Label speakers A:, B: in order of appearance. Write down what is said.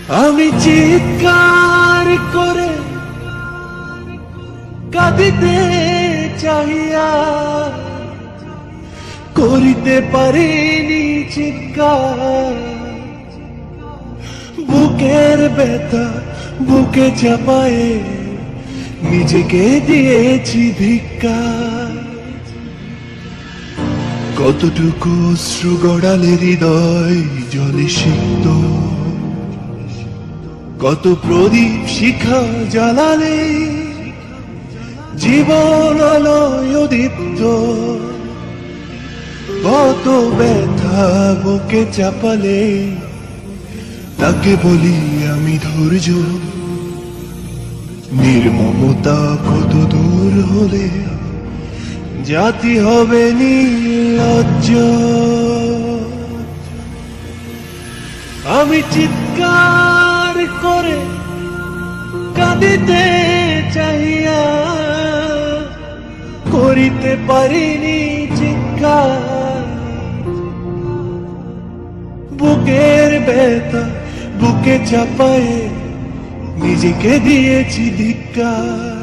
A: আমি চিৎকার করে কাঁদিতে চাহিয়া করিতে পারিনি চিৎকার। বুকের ব্যথা বুকে চাপায়ে নিজেকে দিয়েছি ধিক্কার। কতটুকু অশ্রু গড়ালে হৃদয় জলে সিক্ত, কত প্রদীপ শিখা জ্বালালে জীবন আলোয় দীপ্ত। কত ব্যথা বুকে চাপালে তাকে বলি আমি ধৈর্য। নির্মমতা কত দূর হলে জাতি হবে নির্লজ্জ। আমি চিৎকার করে কাঁদিতে চাহিয়া করিতে পারিনি চিৎকার। বুকের ব্যথা বুকে চাপায়ে নিজেকে দিয়েছি ধিক্কার।